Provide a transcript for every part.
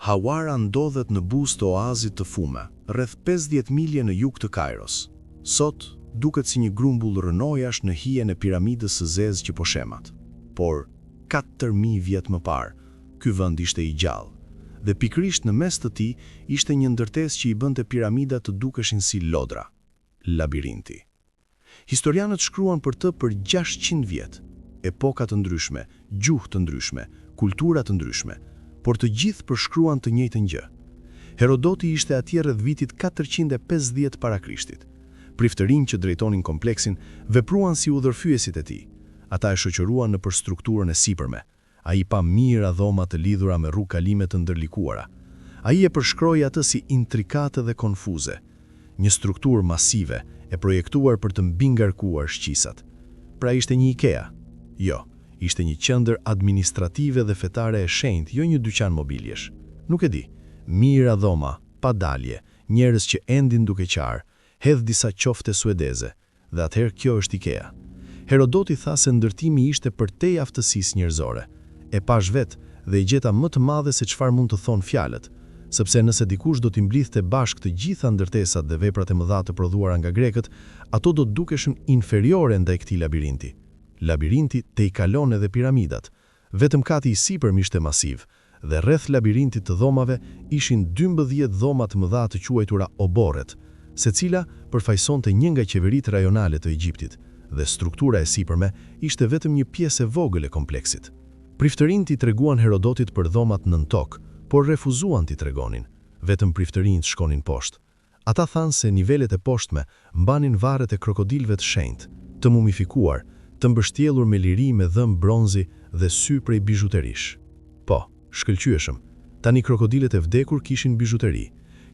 Hawara ndodhet në buzë të oazit të Fume, rreth 50 milje në jug të Kairos. Sot, duket si një grumbull rënojash në hijen e piramidës së zezë që po shemat. Por, 4000 vjet më parë, ky vend ishte i gjallë, dhe pikërisht në mes të tij ishte një ndërtesë që i bënte piramidat të dukeshin si lodra, labirinti. Historianët shkruan për të për 600 vjet, epoka të ndryshme, gjuhë të ndryshme, kultura të ndryshme, por të gjithë përshkruan të njëjtën gjë. Herodoti ishte atje rreth vitit 450 para Krishtit. Priftërinjtë që drejtonin kompleksin vepruan si udhërfyesit e tij. Ata e shoqëruan nëpër strukturën e sipërme. Ai pa mijëra dhoma të lidhura me rrugë kalime të ndërlikuara. Ai e përshkroi atë si intrikate dhe konfuze, një strukturë masive e projektuar për të mbingarkuar shqisat. Pra ishte një IKEA? Jo, ishte një qendër administrative dhe fetare e shenjtë, jo një dyqan mobiljesh. Nuk e di, mijëra dhoma, pa dalje, njerëz që endin duke qarë, hedh disa qofte suedeze, dhe atëherë kjo është IKEA. Herodoti tha se ndërtimi ishte përtej aftësisë njerëzore. E pash vetë dhe i gjeta më të madhe se çfarë mund të thonë fjalët, sepse nëse dikush do t'i mblidhte bashkë të gjitha ndërtesat dhe veprat e mëdha të prodhuara nga grekët, ato do të dukeshin inferiore ndaj këtij labirinti. Labirinti te i kalon edhe piramidat. Vetëm kati i sipërm ishte masiv, dhe rreth labirintit të dhomave ishin 12 dhoma të mëdha të quajtura oborret, secila përfaqësonte një nga qeveritë rajonale të Egjiptit, dhe struktura e sipërme ishte vetëm një pjesë e vogël e kompleksit. Priftërinjtë i treguan Herodotit për dhomat nën tokë, por refuzuan t'i tregonin. Vetëm priftërinjtë shkonin poshtë. Ata thanë se nivelet e poshtme mbanin varret e krokodilëve të shenjtë, të mumifikuar, të mbështjellur me liri me dhëmbë bronzi dhe sy prej bizhuterish. Po, shkëlqyeshëm. Tani krokodilët e vdekur kishin bizhuteri.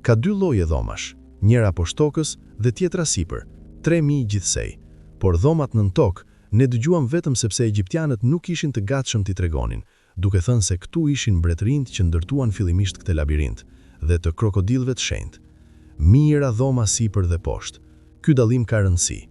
Ka 2 lloje dhomash, njëra poshtë tokës dhe tjetra sipër, 3000 gjithsej. Por dhomat nën tokë ne dëgjuam vetëm sepse egjiptianët nuk ishin të gatshëm t'i tregonin, duke thënë se këtu ishin mbretërinjtë që ndërtuan fillimisht këtë labirint, dhe të krokodilëve të shenjtë. Mijëra dhoma sipër dhe poshtë. Ky dallim ka rëndësi.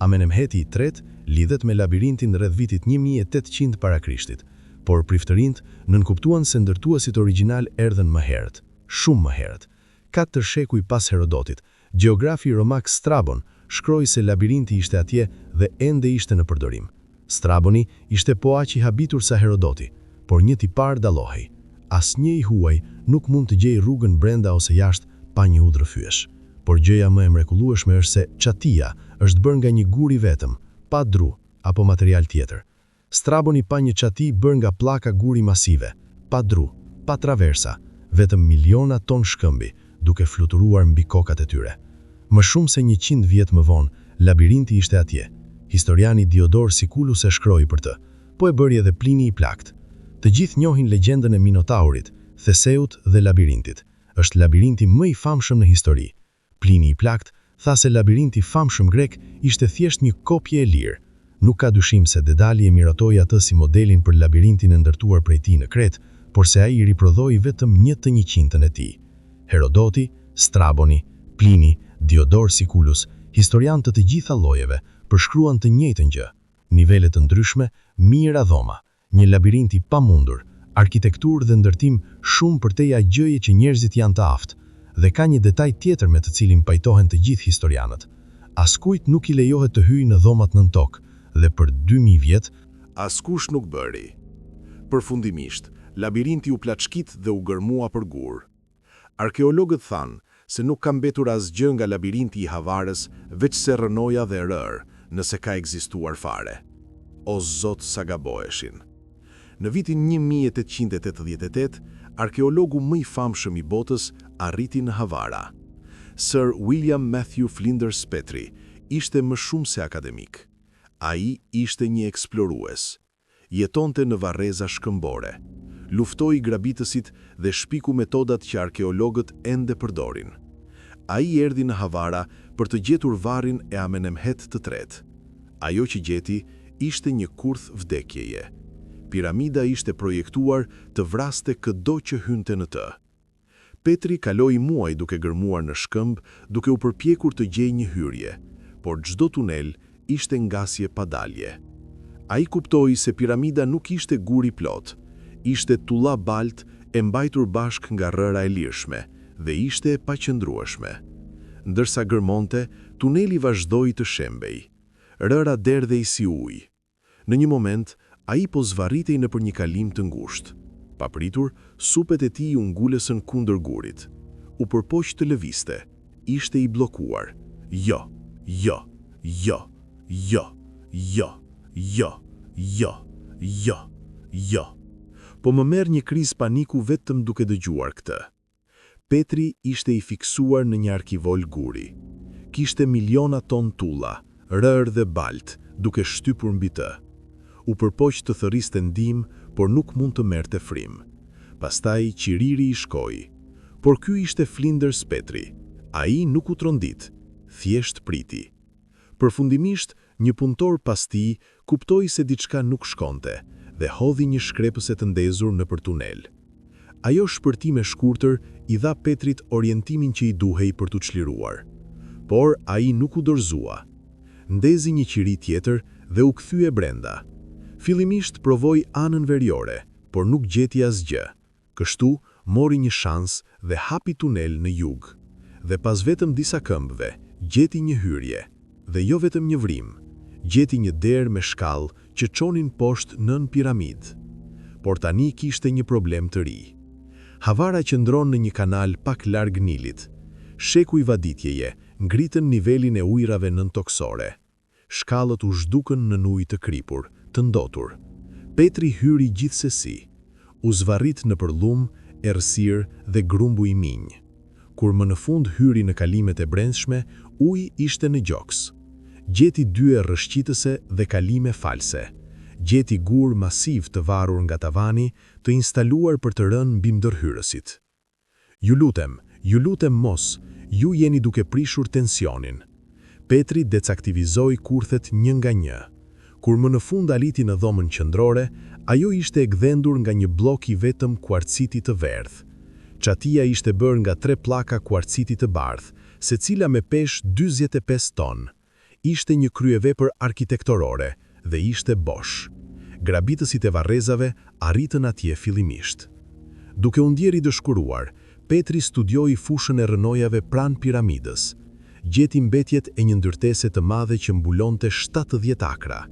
Amenemheti III lidhet me labirintin rreth vitit 1800 para Krishtit, por priftërinjtë nënkuptuan se ndërtuesit origjinal erdhën më herët, shumë më herët. 4 shekuj pas Herodotit, gjeografi romak Strabon shkroi se labirinti ishte atje dhe ende ishte në përdorim. Straboni ishte po aq i habitur sa Herodoti, por një tipar dallohej. Asnjë i huaj nuk mund të gjejë rrugën brenda ose jashtë pa një udhërfyesh. Por gjëja më e mrekullueshme është se çatia është bërë nga një gur i vetëm, pa dru apo material tjetër. Straboni pa një çati bërë nga pllaka guri masive, pa dru, pa traversa, vetëm miliona ton shkëmbi, duke fluturuar mbi kokat e tyre. Më shumë se 100 vjet më vonë, labirinti ishte atje. Historiani Diodor Siculus e shkroi për të, po e bëri edhe Plini i Plakt. Të gjithë njohin legjendën e Minotaurit, Theseut dhe labirintit. Është labirinti më i famshëm në histori. Plini i Plakt tha se labirinti famshëm grek ishte thjesht një kopje e lirë. Nuk ka dyshim se Dedali e miratoi atë si modelin për labirintin e ndërtuar prej tij në Kret, por se ai i riprodhoi vetëm 1/100 e tij. Herodoti, Straboni, Plini, Diodor Siculus, historianë të gjitha llojeve, përshkruan të njëjtën gjë. Nivele të ndryshme, mijëra dhoma, një labirint i pamundur, arkitekturë dhe ndërtim shumë përtej gjëje që njerëzit janë të aftë, dhe ka një detaj tjetër me të cilin pajtohen të gjithë historianët. Askujt nuk i lejohet të hyjë në dhomat nën tokë, dhe për 2000 vjet, askush nuk bëri. Përfundimisht, labirinti u plaçkit dhe u gërmua për gur. Arkeologët thanë se nuk ka mbetur asgjë nga labirinti i Havarës, veç se rënoja dhe rërë, nëse ka ekzistuar fare. O Zot, sa gaboheshin. Në vitin 1888, arkeologu më i famshëm i botës arriti në Havara. Sir William Matthew Flinders Petrie ishte më shumë se akademik. Ai ishte një eksplorues. Jetonte në varreza shkëmbore. Luftoi grabitësit dhe shpiku metodat që arkeologët ende përdorin. Ai erdhi në Havara për të gjetur varrin e Amenemhet III. Ajo që gjeti ishte një kurth vdekjeje. Piramida ishte projektuar të vraste çdo që hynte në të. Petri kaloi muaj duke gërmuar në shkëmb, duke u përpjekur të gjejë një hyrje, por çdo tunel ishte ngasje pa dalje. Ai kuptoi se piramida nuk ishte gur i plot, ishte tulla balt e mbajtur bashk nga rëra e lirshme dhe ishte e paqëndrueshme. Ndërsa gërmonte, tuneli vazhdoi të shembej. Rëra derdhej si ujë. Në një moment, ai po zvarritej nëpër një kalim të ngushtë. Papritur, supet e tij u ngulesën kundër gurit. U përpoq të lëvizte. Ishte i bllokuar. Jo, jo, jo, jo, jo, jo, jo, jo, jo. Po më merr një krizë paniku vetëm duke dëgjuar këtë. Petri ishte i fiksuar në një arkivol guri. Kishte miliona ton tulla, rërë dhe balt, duke shtypur mbi të. U përpoq të thërriste ndihmë, por nuk mund të merrte frymë. Pastaj qiriri i shkoi. Por ky ishte Flinders Petri. Ai nuk u trondit, thjesht priti. Përfundimisht, një punëtor pas tij kuptoi se diçka nuk shkonte dhe hodhi një shkrepëse të ndezur nëpër tunel. Ajo shpërtim e shkurtër i dha Petrit orientimin që i duhej për t'u çliruar. Por ai nuk u dorëzua. Ndezi një qiri tjetër dhe u kthye brenda. Fillimisht provoi anën veriore, por nuk gjeti asgjë. Kështu mori një shans dhe hapi tunel në jug. Dhe pas vetëm disa këmbëve, gjeti një hyrje, dhe jo vetëm një vrim. Gjeti një derë me shkallë që çonin poshtë nën piramidë. Por tani kishte një problem të ri. Havara qëndron në një kanal pak larg Nilit. Sheku i vaditjeje ngritën nivelin e ujrave nëntoksore. Shkallët u zhdukën në ujë të kripur, të ndotur. Petri hyri gjithsesi. U zvarrit në përllum, errësirë dhe grumbu i minj. Kur më në fund hyri në kalimet e brendshme, uji ishte në gjoks. Gjeti dyje rrëshqitëse dhe kalime false. Gjeti gur masiv të varur nga tavani, të instaluar për të rënë mbi ndërhyrësit. Ju lutem mos, ju jeni duke prishur tensionin. Petri decaktivizoi kurthet një nga një. Kur më në fund aliti në dhomën qendrore, ajo ishte e gdhendur nga një blok i vetëm kuarciti të verdh. Çatia ishte bërë nga 3 pllaka kuarciti të bardh, secila me peshë 45 ton. Ishte një kryevepër arkitektorore dhe ishte bosh. Grabitësit e varrezave arritën atje fillimisht. Duke u ndjerë i dëshkuruar, Petri studioi fushën e rënojave pranë piramidës. Gjeti mbetjet e një ndërtese të madhe që mbulonte 70 akra.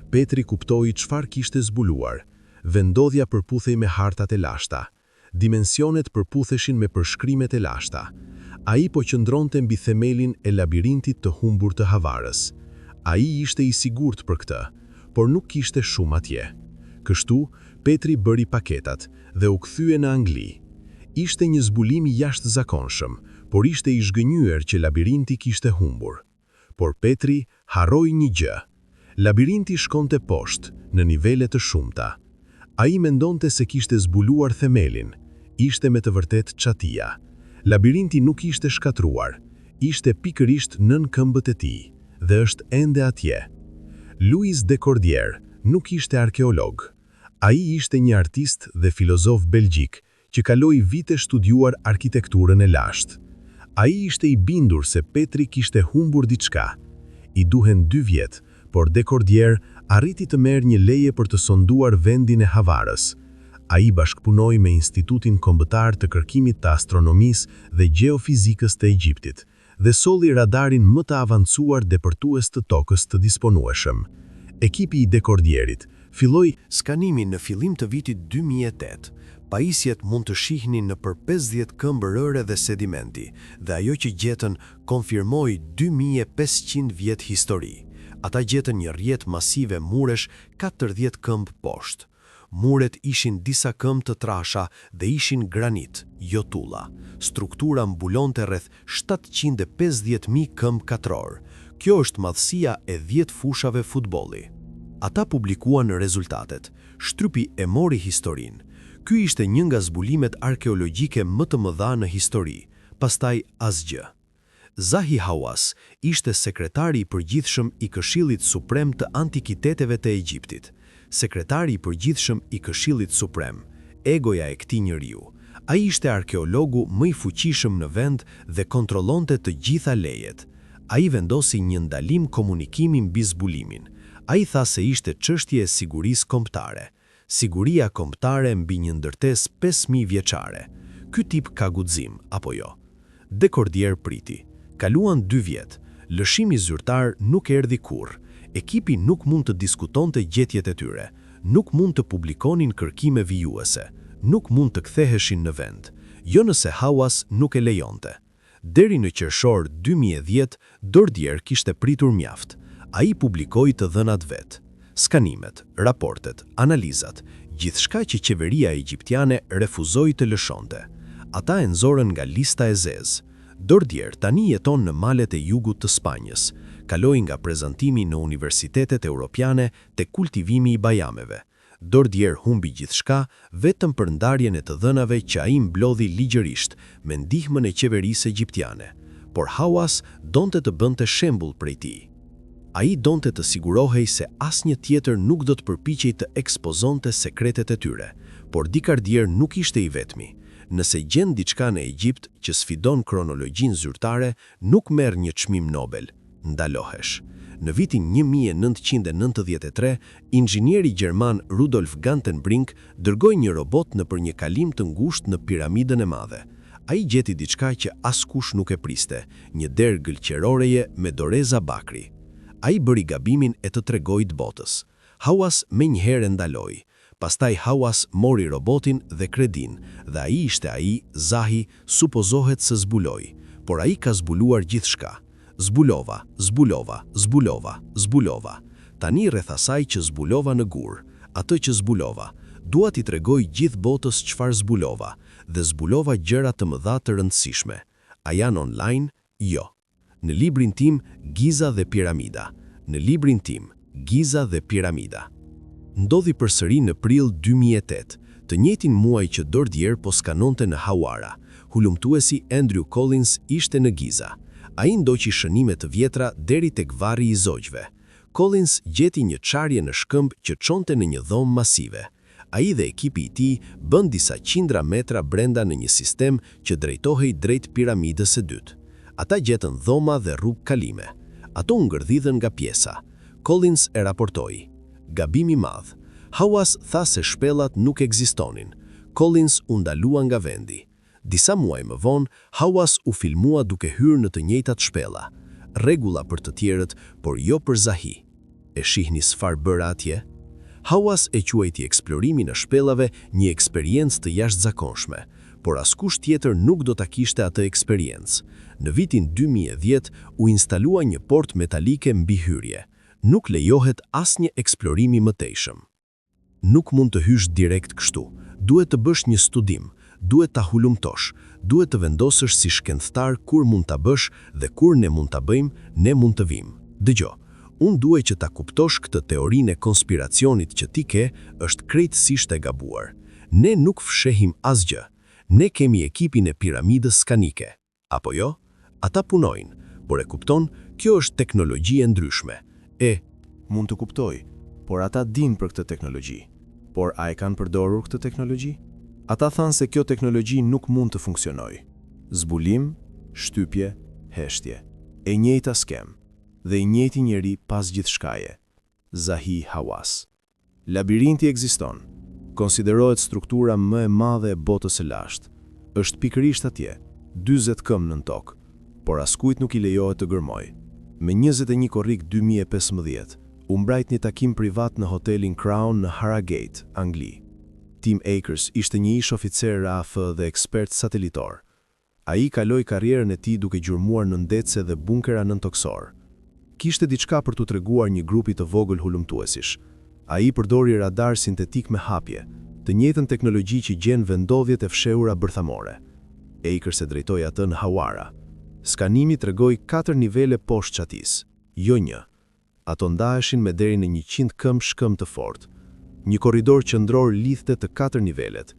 Petri kuptoi çfarë kishte zbuluar. Vendodhja përputhej me hartat e lashta. Dimensionet përputheshin me përshkrimet e lashta. Ai po qëndronte mbi themelin e labirintit të humbur të Havarës. Ai ishte i sigurt për këtë, por nuk kishte shumë atje. Kështu, Petri bëri paketat dhe u kthye në Angli. Ishte një zbulim i jashtëzakonshëm, por ishte i zhgënjur që labirinti kishte humbur. Por Petri harroi një gjë. Labirinti shkonte poshtë, në nivele të shumta. Ai mendonte se kishte zbuluar themelin. Ishte me të vërtet çatia. Labirinti nuk ishte shkatruar. Ishte pikërisht nën këmbët e tij dhe është ende atje. Louis de Cordier nuk ishte arkeolog. Ai ishte një artist dhe filozof belgjik që kaloi vite studiuar arkitekturën e lashtë. Ai ishte i bindur se Petri kishte humbur diçka. I duhen 2 vjet, por de Cordier arriti të merr një leje për të sonduar vendin e Havarës. Ai bashkëpunoi me Institutin Kombëtar të Kërkimit të Astronomisë dhe Gjeofizikës të Egjiptit dhe solli radarin më të avancuar depërtues të tokës të disponueshëm. Ekipi i de Cordierit filloi skanimin në fillim të vitit 2008. Pajisjet mund të shihnin në për 50 këmbë rëre dhe sedimenti, dhe ajo që gjetën konfirmoi 2500 vjet histori. Ata gjetën një rrjet masive muresh 40 këmbë poshtë. Muret ishin disa këmbë të trasha dhe ishin granit, jo tulla. Struktura mbulonte rreth 750.000 këmbë katror. Kjo është madhësia e 10 fushave futbolli. Ata publikuan rezultatet. Shtypi e mori historinë. Ky ishte një nga zbulimet arkeologjike më të mëdha në histori, pastaj asgjë. Zahi Hawass ishte sekretari i përgjithshëm i Këshillit Suprem të Antikiteteve të Egjiptit. Sekretari i përgjithshëm i Këshillit Suprem, egoja e këtij njeriu. Ai ishte arkeologu më i fuqishëm në vend dhe kontrollonte të gjitha lejet. Ai vendosi një ndalim komunikimi mbi zbulimin. Ai tha se ishte çështje e sigurisë kombëtare. Siguria kombëtare mbi një ndërtesë 5000 vjeçare. Ky tip ka guxim apo jo? Dekordier priti. Kaluan 2 vjet. Lëshimi zyrtar nuk erdhi kurrë. Ekipi nuk mund të diskutonte gjetjet e tyre. Nuk mund të publikonin kërkime vijuese. Nuk mund të ktheheshin në vend. Jo nëse Hawass nuk e lejonte. Deri në qershor 2010, Dordier kishte pritur mjaft. Ai publikoi të dhënat vet. Skanimet, raportet, analizat, gjithçka që qeveria egjiptiane refuzoi të lëshonte. Ata e nxorën nga lista e zezë. Dordier tani jeton në malet e jugut të Spanjës. Kaloi nga prezantimi në universitetet europiane te kultivimi i bajameve. Dordier humbi gjithçka vetëm për ndarjen e të dhënave që ai mblodhi ligjërisht me ndihmën e qeverisë egjiptiane. Por Hawass donte të bënte shembull prej tij. Ai donte të sigurohej se asnjë tjetër nuk do të përpiqej të ekspozonte sekretet e tyre, por Dekordier nuk ishte i vetmi. Nëse gjen diçka në Egjipt që sfidon kronologjinë zyrtare, nuk merr një çmim Nobel, ndalohesh. Në vitin 1993, inxhinieri gjerman Rudolf Gantenbrink dërgoi një robot nëpër një kalim të ngushtë në piramidën e madhe. Ai gjeti diçka që askush nuk e priste, një derë gëlqeroreje me doreza bakri. Ai bëri gabimin e të tregoi të botës. Hawass menjëherë ndaloi. Pastaj Hawass mori robotin dhe kredin, dhe ai ishte ai, Zahi, supozohet se zbuloi, por ai ka zbuluar gjithçka. Zbulova, zbulova, zbulova, zbulova. Tani rreth asaj që zbulova në gur, atë që zbulova, dua t'i tregoj gjithë botës çfarë zbulova, dhe zbulova gjëra të mëdha të rëndësishme. A janë online? Jo. Në librin tim Giza dhe Piramida. Në librin tim Giza dhe Piramida. Ndodhi përsëri në prill 2008, të njëjtin muaj që Dordier po skanonte në Hawara. Hulumtuesi Andrew Collins ishte në Giza. Ai ndoqi shënime të vjetra deri tek varri i zogjve. Collins gjeti një çarje në shkëmb që çonte në një dhomë masive. Ai dhe ekipi i tij bën disa qindra metra brenda në një sistem që drejtohej drejt piramidës së dytë. Ata gjetën dhoma dhe rrugë kalime. Ato u ngërdhidhen nga pjesa. Collins e raportoi. Gabim i madh. Hawass tha se shpellat nuk ekzistonin. Collins u ndalua nga vendi. Disa muaj më vonë, Hawass u filmua duke hyrë në të njëjtat shpella. Rregulla për të tjerët, por jo për Zahi. E shihni çfarë bëra atje? Hawass e quajti eksplorimin e shpellave një eksperiencë të jashtëzakonshme, por askush tjetër nuk do ta kishte atë eksperiencë. Në vitin 2010 u instalua një portë metalike mbi hyrje. Nuk lejohet asnjë eksplorim i mëtejshëm. Nuk mund të hysh direkt kështu. Duhet të bësh një studim, duhet ta hulumtosh, duhet të vendosësh si shkencëtar kur mund ta bësh dhe kur ne mund ta bëjmë, ne mund të vim. Dëgjoj, unë duhet që ta kuptosh këtë teorinë e konspiracionit që ti ke, është krejtësisht e gabuar. Ne nuk fshehim asgjë. Ne kemi ekipin e piramidës skanike. Apo jo? Ata punojnë, por e kupton, kjo është teknologji e ndryshme. Mund të kuptoj, por ata dinë për këtë teknologji. Por a e kanë përdorur këtë teknologji? Ata thanë se kjo teknologji nuk mund të funksionojë. Zbulim, shtypje, heshtje. E njëjta skem, dhe i njëjti njeri pas gjithçkaje. Zahi Hawass. Labirinti ekziston. Konsiderohet struktura më e madhe e botës së lashtë. Është pikërisht atje, 40 km nën tokë, por askujt nuk i lejohet të gërmojë. Me 21 korrik 2015, u mbrajt një takim privat në hotelin Crown në Harrogate, Angli. Tim Akers ishte një ish oficer RAF dhe ekspert satelitor. Ai kaloi karrierën e tij duke gjurmuar në ndece dhe bunkera nëntoksor. Kishte diçka për t'u treguar një grupi të vogël hulumtuesish. Ai përdori radar sintetik me hapje, të njëjtën teknologji që gjen vendodhjet e fshehura bërthamore. Akers e drejtoi atë në Hawara. Skanimi tregoi 4 nivele poshtë çatis, jo një. Ato ndaheshin me deri në 100 këmbë shkëm të fortë. Një korridor qendror lidhte të 4 nivelet.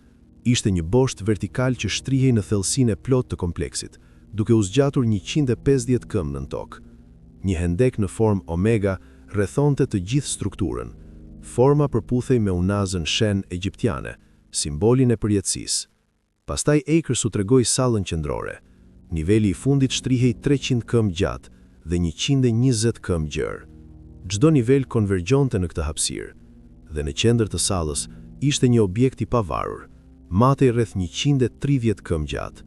Ishte një boshtë vertikal që shtrihej në thellësinë e plotë të kompleksit, duke u zgjatur 150 këmbë nën tokë. Një hendek në formë omega rrethonte të gjithë strukturën. Forma përputhej me unazën shen egjiptiane, simbolin e përjetësisë. Pastaj Akers u tregoi sallën qendrore. Niveli i fundit shtrihej 300 këmbë gjatë dhe 120 këmbë gjerë. Çdo nivel konvergjonte në këtë hapësirë, dhe në qendër të sallës Ishte një objekt i pavarur, matej rreth 130 km gjatë.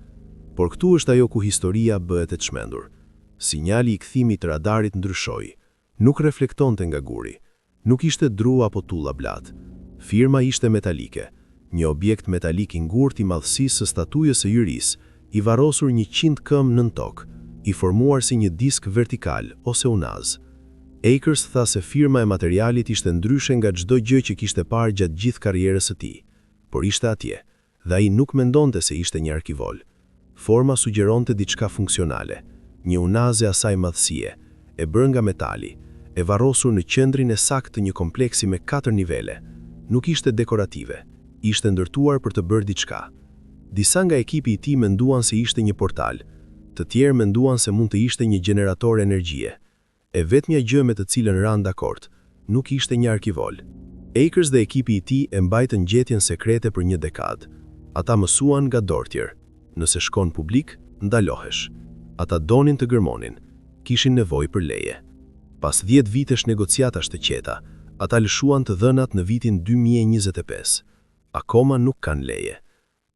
Por këtu është ajo ku historia bëhet e çmendur. Sinjali i kthimit të radarit ndryshoi. Nuk reflektonte nga guri. Nuk ishte dru apo tulla blat. Firma ishte metalike. Një objekt metalik i ngurtë i madhësisë së statujës së Hyris, i varrosur 100 km nën tokë, i formuar si një disk vertikal ose unaz. Akers tha se firma e materialit ishte ndryshe nga çdo gjë që kishte parë gjatë gjithë karrierës së tij, por ishte atje, dhe ai nuk mendonte se ishte një arkivol. Forma sugjeronte diçka funksionale, një unaz e asaj madhësie, e bërë nga metali, e varrosur në qendrin e saktë të një kompleksi me 4 nivele. Nuk ishte dekorative, ishte ndërtuar për të bërë diçka. Disa nga ekipi i tij menduan se ishte një portal, të tjerë menduan se mund të ishte një gjenerator energjie. E vetmja gjë me të cilën ranë dakord, nuk ishte një arkivol. Akers dhe ekipi i tij e mbajtën gjetjen sekrete për një dekadë. Ata mësuan nga Dortier. Nëse shkon publik, ndalohesh. Ata donin të gërmonin, kishin nevojë për leje. Pas 10 vitesh negociatash të qeta, ata lëshuan të dhënat në vitin 2025. Akoma nuk kanë leje.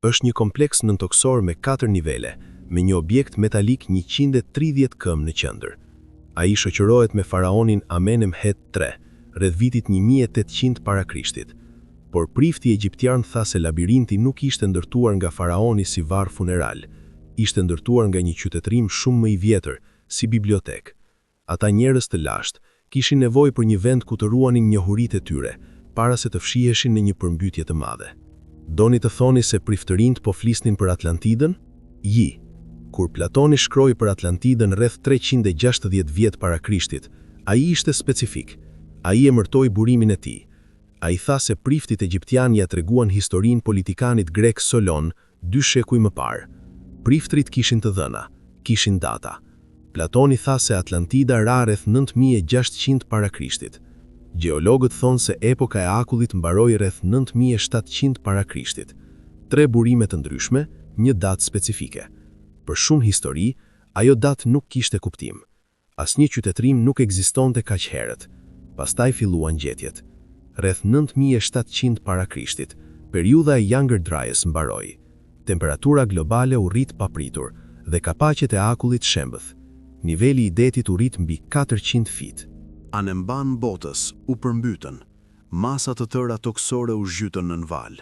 Është një kompleks nëntoksor me 4 nivele, me një objekt metalik 130 km në qendër. Ai shoqërohet me faraonin Amenemhet III, rreth vitit 1800 para Krishtit. Por prifti egjiptian tha se labirinti nuk ishte ndërtuar nga faraoni si varr funeral, ishte ndërtuar nga një qytetërim shumë më i vjetër, si bibliotek. Ata njerëz të lashtë kishin nevojë për një vend ku të ruanin njohuritë e tyre, para se të fshiheshin në një përmbytje të madhe. Doni të thoni se priftërinjt po flisnin për Atlantidën? Ji. Kur Platoni shkroi për Atlantidën rreth 360 vjet para Krishtit, ai ishte specifik. Ai emërtoi burimin e tij. Ai tha se priftit egjiptian ja treguan historinë politikanit grek Solon 2 shekuj më parë. Priftrit kishin të dhëna, kishin data. Platoni tha se Atlantida ra rreth 9600 para Krishtit. Gjeologët thonë se epoka e akullit mbaroi rreth 9700 para Krishtit. 3 burime të ndryshme, një datë specifike. Për shumë histori, ajo datë nuk kishte kuptim. Asnjë qytetërim nuk ekzistonte kaq herët. Pastaj filluan gjetjet. Rreth 9700 para Krishtit, periudha e Younger Dryas mbaroi. Temperatura globale u rrit papritur dhe kapaqet e akullit shembëth. Niveli i detit u rrit mbi 400 fit. Anë mban botës u përmbytën, masat të tëra toksore u zhytën në val.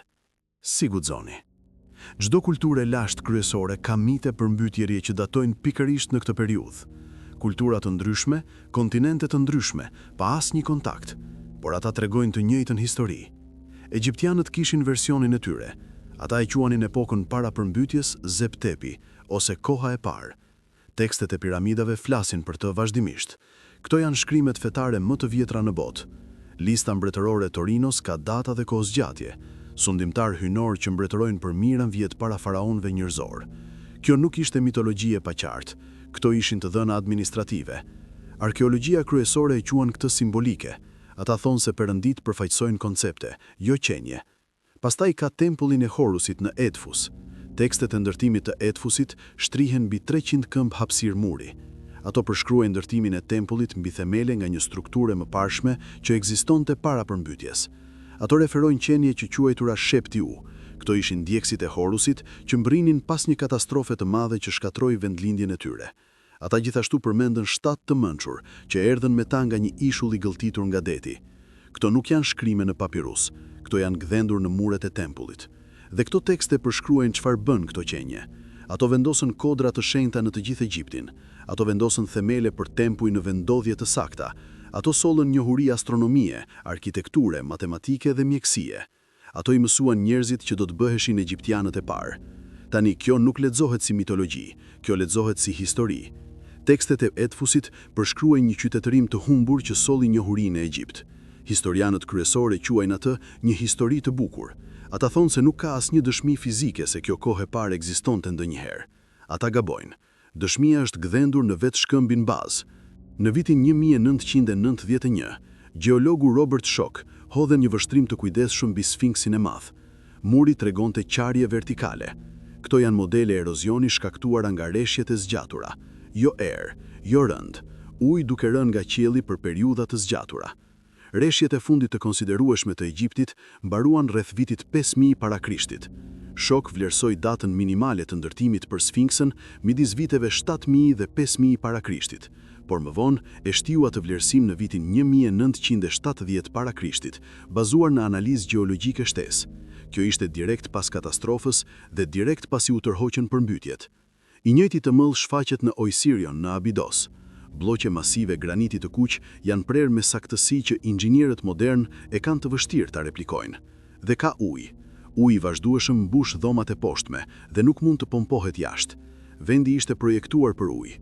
Si guxoni. Çdo kulturë e lashtë kryesore ka mite përmbytjerie që datojnë pikërisht në këtë periudhë. Kultura të ndryshme, kontinente të ndryshme, pa asnjë kontakt, por ata tregojnë të njëjtën histori. Egjiptianët kishin versionin e tyre. Ata e quanin epokën para përmbytjes Zep Tepi ose koha e parë. Tekstet e piramidave flasin për të vazhdimisht. Këto janë shkrimet fetare më të vjetra në botë. Lista mbretërore e Torinos ka data dhe kohëzgjatje, sundimtar hynor që mbretërojnë për mirën vjet para faraonëve njerëzor. Kjo nuk ishte mitologji e paqartë, këto ishin të dhëna administrative. Arkeologjia kryesore e quan këtë simbolike. Ata thonë se perëndit përfaqësojnë koncepte, jo qenje. Pastaj ka tempullin e Horusit në Edfus. Tekstet e ndërtimit të Edfusit shtrihen mbi 300 këmb hapësir muri. Ato përshkruajnë ndërtimin e tempullit mbi themele nga një strukturë e mëparshme që ekzistonte para përmbytjes. Ato referojnë qenie që quajtura Shepti U. Këto ishin djegësit e Horusit që mbrinin pas një katastrofe të madhe që shkatroi vendlindjen e tyre. Ata gjithashtu përmendën 7 të mençur që erdhën me ta nga një ishull i gëlltitur nga deti. Këto nuk janë shkrime në papirus, këto janë gdhendur në muret e tempullit. Dhe këto tekste përshkruajnë çfarë bën këto qenie. Ato vendosën kodra të shenjta në të gjithë Egjiptin. Ato vendosën themele për tempuj në vendodhje të sakta. Ato sollën njohuri astronomie, arkitekture, matematike dhe mjekësie. Ato i mësuan njerëzit që do të bëheshin egjiptianët e parë. Tani kjo nuk lexohet si mitologji, kjo lexohet si histori. Tekstet e Edfusit përshkruajnë një qytetërim të humbur që solli njohurinë e Egjipt. Historianët kryesorë quajnë atë një histori të bukur. Ata thonë se nuk ka asnjë dëshmi fizike se kjo kohë e parë ekzistonte ndonjëherë. Ata gabojnë. Dëshmia është gdhendur në vetë shkëmbin bazë. Në vitin 1991, gjeologu Robert Schoch hodhe një vështrim të kujdesshëm mbi Sfinksin e Madh. Muri tregonte qarje vertikale. Këto janë modele erozioni shkaktuara nga rreshjet e zgjatura, jo erë, jo rënd, ujë duke rënë nga qielli për periudha të zgjatura. Reshjet e fundit të konsiderueshme të Egjiptit mbaruan rreth vitit 5000 para Krishtit. Shok vlerësoi datën minimale të ndërtimit për Sfinksën midis viteve 7000 dhe 5000 para Krishtit, por më vonë e shtiu atë vlerësim në vitin 1970 para Krishtit, bazuar në analizë gjeologjike shtesë. Kjo ishte direkt pas katastrofës dhe direkt pasi u tërhoqën përmbytjet. I njëjti tëmëll shfaqet në Oisirion në Abidos. Bloqe masive graniti të kuq janë prerë me saktësi që inxhinierët modern e kanë të vështirë ta replikojnë. Dhe ka ujë. Uji vazhdueshëm mbush dhomat e poshtme dhe nuk mund të pompohet jashtë. Vendi ishte projektuar për ujë.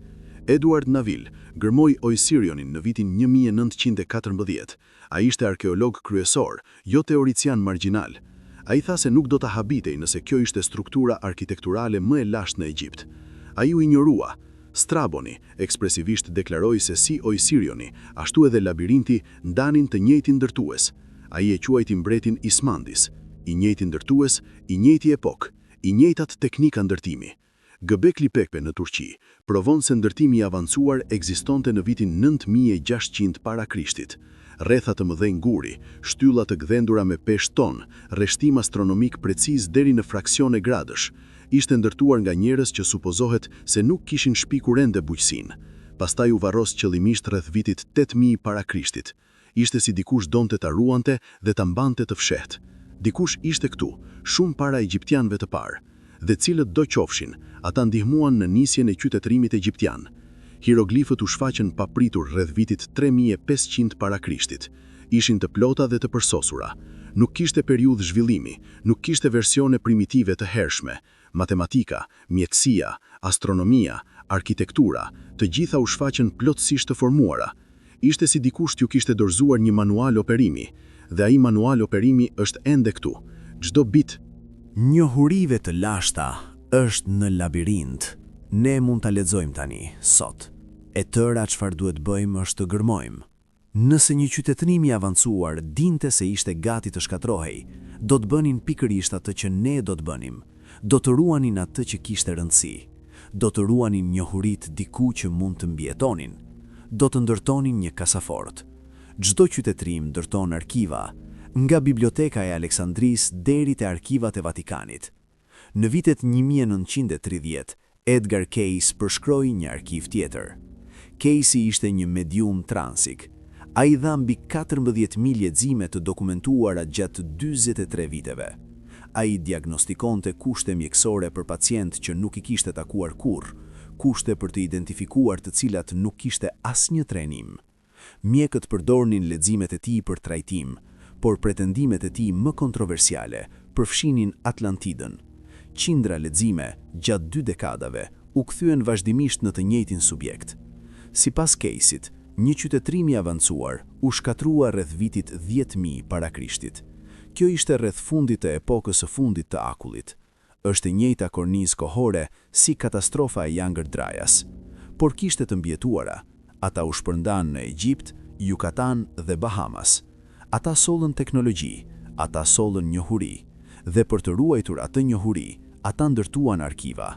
Edward Naville gërmoi Oisirionin në vitin 1914. Ai ishte arkeolog kryesor, jo teorician margjinal. Ai tha se nuk do ta habitej nëse kjo ishte struktura arkitekturale më e lashtë në Egjipt. Ai u injorua. Straboni ekspresivisht deklaroi se si Oisirioni, ashtu edhe labirinti ndanin të njëjtin ndërtues. Ai e quajti mbretin Ismandis, i njëjti ndërtues, i njëjti epok, i njëjtat teknika ndërtimi. Göbekli Tepe në Turqi provon se ndërtimi i avancuar ekzistonte në vitin 9600 para Krishtit. Rretha të mëdhenj guri, shtylla të gdhendura me peshë ton, rreshtim astronomik preciz deri në fraksione gradësh, ishte ndërtuar nga njerëz që supozohet se nuk kishin shpikur ende bujqësinë. Pastaj u varros qëllimisht rreth vitit 8000 para Krishtit. Ishte si dikush donte ta ruante dhe ta mbante të fshehtë. Dikush ishte këtu, shumë para egjiptianëve të parë, dhe cilët do qofshin, ata ndihmuan në nisjen e qytetërimit egjiptian. Hieroglifët u shfaqën papritur rreth vitit 3500 para Krishtit. Ishin të plota dhe të përsosura. Nuk kishte periudhë zhvillimi, nuk kishte versione primitive të hershme. Matematika, mjekësia, astronomia, arkitektura, të gjitha u shfaqën plotësisht të formuara. Ishte si dikush t'ju kishte dorëzuar një manual operimi, dhe ai manual operimi është ende këtu. Çdo bit. Njohurive të lashta është në labirint. Ne mund ta lexojmë tani, sot. E tëra çfarë duhet bëjmë është të gërmojmë. Nëse një qytetërim i avancuar dinte se ishte gati të shkatrohej, do të bënin pikërisht atë që ne do të bënim. Do të ruanin atë që kishte rëndësi. Do të ruanin njohuritë diku që mund të mbjetonin. Do të ndërtonin një kasafort. Çdo qytetërim ndërton arkiva, nga biblioteka e Aleksandrisë deri te arkivat e Vatikanit. Në vitet 1930, Edgar Cayce përshkroi një arkiv tjetër. Cayce ishte një medium transik. Ai dha mbi 14.000 lexime të dokumentuara gjatë 43 viteve. Ai diagnostikonte kushte mjekësore për pacient që nuk i kishte takuar kurrë, kushte për të identifikuar të cilat nuk kishte asnjë trajnim. Mjekët përdornin leximet e tij për trajtim, por pretendimet e tij më kontroversiale përfshinin Atlantidën. Qindra lexime gjatë 2 dekadave u kthyen vazhdimisht në të njëjtin subjekt. Sipas Cayce-it, një qytetërim i avancuar u shkatrua rreth vitit 10.000 para Krishtit. Kjo ishte rreth fundit të epokës së fundit të akullit. Është e njëjta kornizë kohore si katastrofa e Younger Dryas, por kishte të mbjetuara. Ata u shpërndan në Egjipt, Yucatan dhe Bahamas. Ata sollën teknologji, ata sollën njohuri, dhe për të ruajtur atë njohuri, ata ndërtuan arkiva.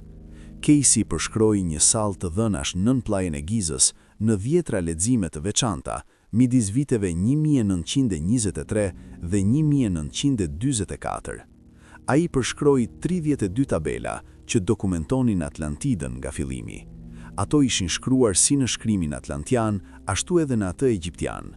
Cayce përshkroi një sallë të dhënash nën pllajën e Gizës në 10 lexime të veçanta midis viteve 1923 dhe 1944. Ai përshkroi 32 tabela që dokumentonin Atlantidën nga fillimi. Ato ishin shkruar si në shkrimin atlantian, ashtu edhe në atë egjiptian.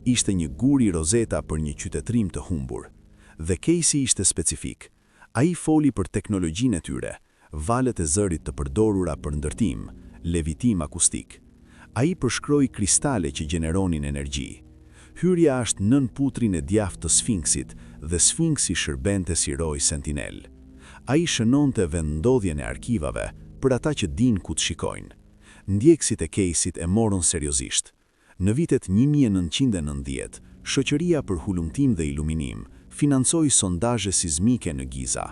Ishte një gur i rozeta për një qytetërim të humbur. Dhe Cayce ishte specifik. Ai foli për teknologjinë e tyre, valët e zërit të përdorura për ndërtim, levitim akustik. Ai përshkroi kristale që gjeneronin energji. Hyrja është nën putrin e djathtë të Sfinksit dhe Sfinksi shërbente si roj sentinel. Ai shënonte vendndodhjen e arkivave për ata që din ku të shikojnë. Ndjekësit e Cayce-it e morën seriozisht. Në vitet 1990, Shoqëria për Hulumtim dhe Iluminim financoi sondazhe sismike në Giza.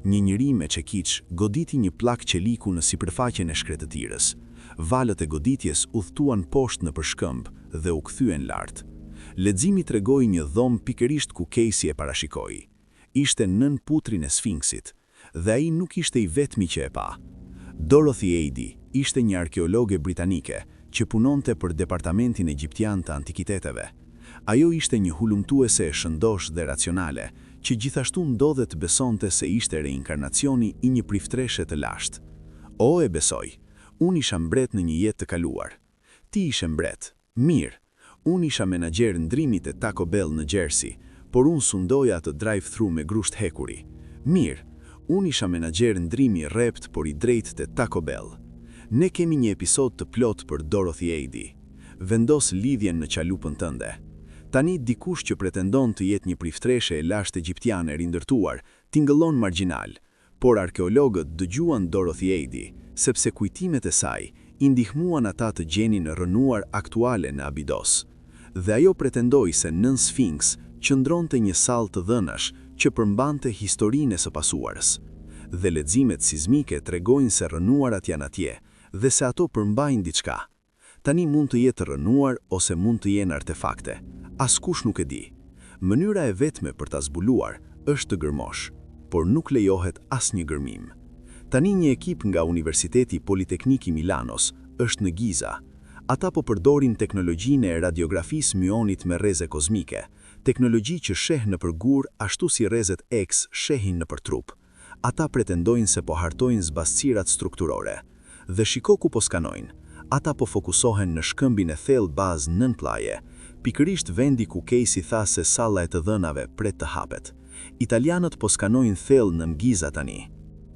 Një njeri me çekiç goditi një pllak qeliku në sipërfaqen e shkretëtirës. Valët e goditjes udhtuan poshtë në përshkëmb dhe u kthyen lart. Leximi tregoi një dhomë pikërisht ku Cayce e parashikoi. Ishte nën putrin e Sfinksit, dhe ai nuk ishte i vetmi që e pa. Dorothy Eady ishte një arkeologe britanike që punonte për Departamentin Egjiptian të Antikiteteve. Ajo ishte një hulumtuese e shëndosh dhe racionale, që gjithashtu ndodhet besonte se ishte reinkarnacioni i një priftreshe të lashtë. O, e besoj, unë isha mbret në një jetë të kaluar. Ti ishe mbret, mirë, unë isha menaxher ndrimit e Taco Bell në Jersey, por unë sundoja atë drive-thru me grusht hekuri. Mirë, unë isha menaxher ndrimi rrept por i drejtë te Taco Bell. Ne kemi një episod të plot për Dorothy Eidi. Vendos lidhjen në qalupën tënde. Tani dikush që pretendon të jetë një priftreshe e lashtë egjiptiane rindërtuar, tingëllon marginal, por arkeologët dëgjuan Dorothy Eidi, sepse kujtimet e saj i ndihmuan ata të gjenin rënuar aktuale në Abydos. Dhe ajo pretendoi se nën Sfinks qëndronte një sallë të dhënash që përmbante historinë së pasuarës. Dhe leximet sismike tregojnë se rënuarat janë atje dhe se ato përmbajnë diçka. Tani mund të jetë rënuar ose mund të jenë artefakte. Askush nuk e di. Mënyra e vetme për ta zbuluar është të gërmosh, por nuk lejohet asnjë gërmim. Tani një ekip nga Universiteti Politeknik i Milanos është në Giza. Ata po përdorin teknologjinë e radiografisë myonit me rreze kozmike, teknologji që sheh nëpër gur ashtu si rrezet X shehin nëpër trup. Ata pretendojnë se po hartojnë zbastsirat strukturore. Dhe shiko ku po skanojnë. Ata po fokusohen në shkëmbin e thellë bazë nën plaje, pikërisht vendi ku Casey tha se salla e të dhënave pret të hapet. Italianët po skanojnë thellë në Giza tani.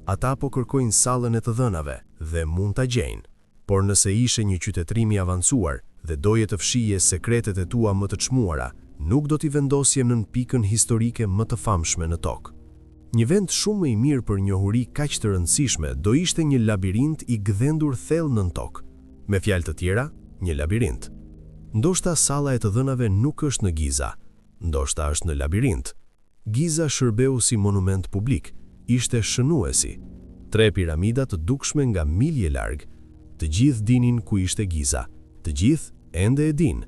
Ata po kërkojnë sallën e të dhënave dhe mund ta gjejnë. Por nëse ishe një qytetërim i avancuar dhe doje të fshije sekretet e tua më të çmuara, nuk do t'i vendosje nën pikën historike më të famshme në tokë. Një vend shumë më i mirë për njohuri kaq të rëndësishme do ishte një labirint i gdhendur thellë nën tokë. Me fjalë të tjera, një labirint. Ndoshta salla e të dhënave nuk është në Giza, ndoshta është në labirint. Giza shërbeu si monument publik, ishte shënuesi. 3 piramida të dukshme nga milje larg. Të gjithë dinin ku ishte Giza, të gjithë ende e din,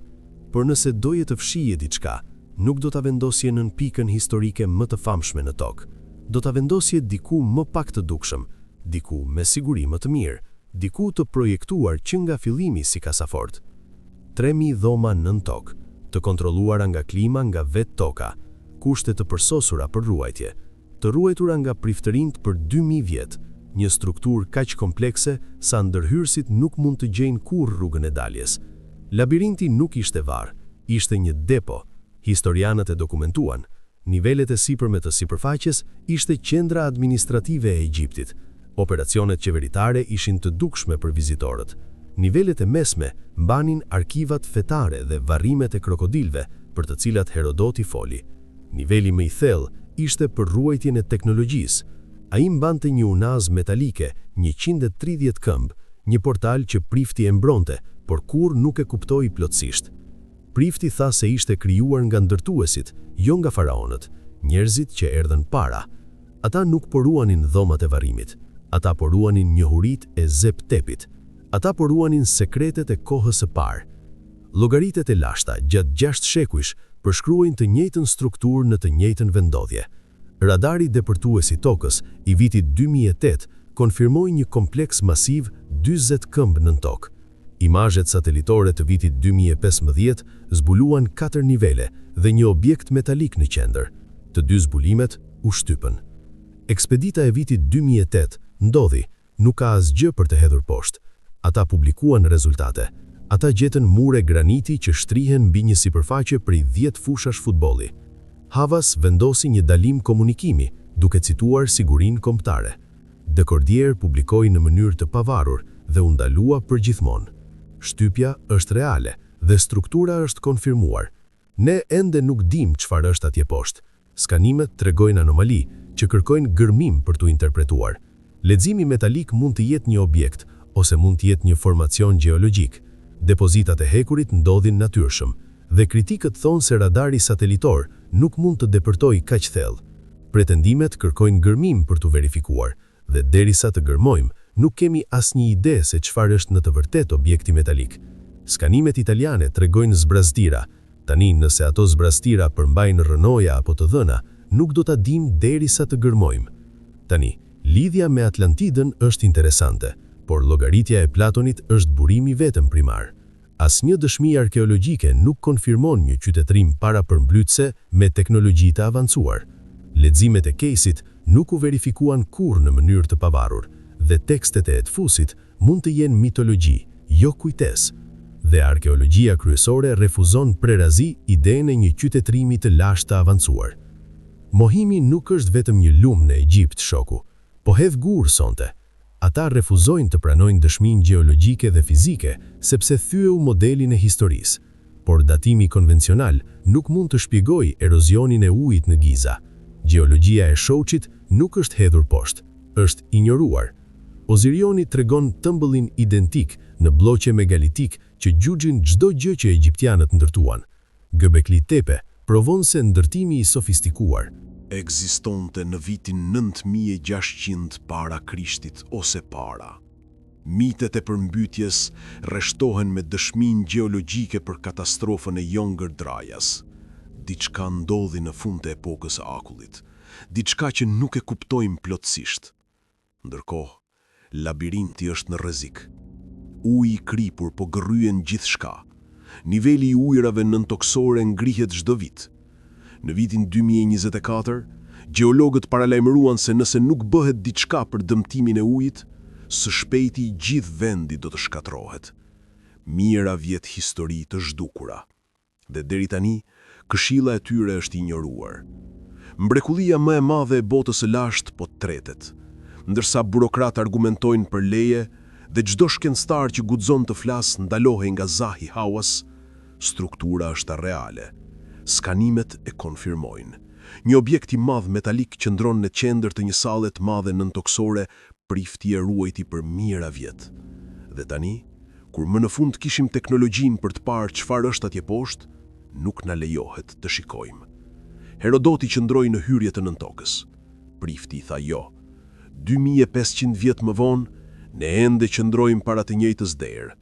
por nëse doje të fshije diçka, nuk do ta vendosje nën pikën historike më të famshme në tokë. Do ta vendosje diku më pak të dukshëm, diku me siguri më të mirë, diku të projektuar që nga fillimi si kasafort. 3000 dhoma nën tokë, të kontrolluara nga klima nga vetë toka, kushte të përsosura për ruajtje, të ruajtura nga priftërinjt për 2000 vjet. Një strukturë kaq komplekse sa ndërhyrësit nuk mund të gjejnë kurrë rrugën e daljes. Labirinti nuk ishte varr, ishte një depo. Historianët e dokumentuan. Nivelet e sipërme të sipërfaqes ishte qendra administrative e Egjiptit. Operacionet qeveritare ishin të dukshme për vizitorët. Nivelet e mesme mbanin arkivat fetare dhe varrimet e krokodilëve, për të cilat Herodoti foli. Niveli më i thellë ishte për ruajtjen e teknologjisë. Ai mbante një unaz metalike, 130 këmbë, një portal që Prifti e mbronte, por kur nuk e kuptoi plotësisht. Prifti tha se ishte krijuar nga ndërtuesit, jo nga faraonët, njerëzit që erdhën para. Ata nuk poruanin dhomat e varrimit, ata poruanin njohuritë e Zep-Tepit, ata poruanin sekretet e kohës së parë. Llogaritet e lashta gjatë 6 shekujsh përshkruajnë të njëjtën strukturë në të njëjtën vendodhje. Radari depërtues i tokës i vitit 2008 konfirmoi një kompleks masiv 40 këmbë nën tokë. Imazhet satelitore të vitit 2015 zbuluan 4 nivele dhe një objekt metalik në qendër. Të 2 zbulimet u shtypën. Ekspedita e vitit 2008 ndodhi, nuk ka asgjë për të hedhur poshtë. Ata publikuan rezultate. Ata gjetën mure graniti që shtrihen mbi një sipërfaqe prej 10 fushash futbolli. Havas vendosi një dalim komunikimi, duke cituar sigurinë kombëtare. De Cordier publikoi në mënyrë të pavarur dhe u ndalua përgjithmonë. Shtypja është reale dhe struktura është konfirmuar. Ne ende nuk dim çfarë është atje poshtë. Skanimet tregojnë anomali që kërkojnë gërmim për t'u interpretuar. Leximi metalik mund të jetë një objekt ose mund të jetë një formacion gjeologjik. Depozitat e hekurit ndodhin natyrshëm dhe kritikët thonë se radari satelitor nuk mund të depërtojë kaq thellë. Pretendimet kërkojnë gërmim për t'u verifikuar dhe derisa të gërmojmë, nuk kemi asnjë ide se çfarë është në të vërtetë objekti metalik. Skanimet italiane tregojnë zbrazdira. Tani nëse ato zbrazdira përmbajnë rënoja apo të dhëna, nuk do ta dim derisa të gërmojmë. Tani, lidhja me Atlantidën është interesante, por llogaritja e Platonit është burimi vetëm primar. Asnjë dëshmi arkeologjike nuk konfirmon një qytetërim parapërmblytëse me teknologji të avancuar. Leximet e Caseit nuk u verifikuan kurrë në mënyrë të pavarur, dhe tekstet e Edfusit mund të jenë mitologji, jo kujtesë. Dhe arkeologjia kryesore refuzon prerazi idenë e një qytetërimi të lashtë të avancuar. Mohimi nuk është vetëm një lumë në Egjipt, shoku, po hedh gur sonte. Ata refuzojnë të pranojnë dëshminë gjeologjike dhe fizike sepse thyeu modelin e historisë, por datimi konvencional nuk mund të shpjegojë erozionin e ujit në Giza. Gjeologjia e Shoqit nuk është hedhur poshtë, është injoruar. Ozirioni tregon tëmbullin identik në bloqe megalitik që gjuxhin çdo gjë që egjiptianët ndërtuan. Göbekli Tepe provon se ndërtimi i sofistikuar ekzistonte në vitin 9600 para Krishtit ose para. Mitet e përmbytjes rreshtohen me dëshminë gjeologjike për katastrofën e Younger Dryas. Diçka ndodhi në fund të epokës së akullit, diçka që nuk e kuptojmë plotësisht. Ndërkohë, labirinti është në rrezik. Uji i kripur po gërryen gjithçka. Niveli i ujrave nëntoksore ngrihet çdo vit. Në vitin 2024, gjeologët paralajmëruan se nëse nuk bëhet diçka për dëmtimin e ujit, së shpejti gjithë vendi do të shkatërrohet. Mijëra vjet histori të zhdukura. Dhe deri tani, këshilla e tyre është injoruar. Mrekullia më e madhe e botës së lashtë po tretet, ndërsa burokratë argumentojnë për leje dhe çdo shkencëtar që guxon të flasë ndalohej nga Zahi Hawass, struktura është reale. Skanimet e konfirmojnë. Një objekt i madh metalik qëndron në qendër të një salle të madhe nëntoksore, prifti e ruajti për mijëra vjet. Dhe tani, kur më në fund kishim teknologjinë për të parë çfarë është atje poshtë, nuk na lejohet të shikojmë. Herodoti qëndroi në hyrje të nëntokës. Prifti i tha jo. 2500 vjet më vonë, ne ende qëndrojmë para të njëjtës derë.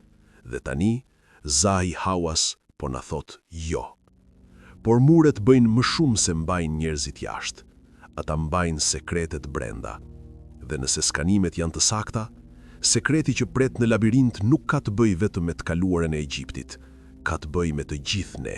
Dhe tani, Zahi Hawass po na thot jo. Por muret bëjnë më shumë se mbajnë njerëzit jashtë. Ata mbajnë sekretet brenda. Dhe nëse skanimet janë të sakta, sekreti që pret në labirint nuk ka të bëjë vetëm me të kaluarën e Egjiptit, ka të bëjë me të gjithë ne.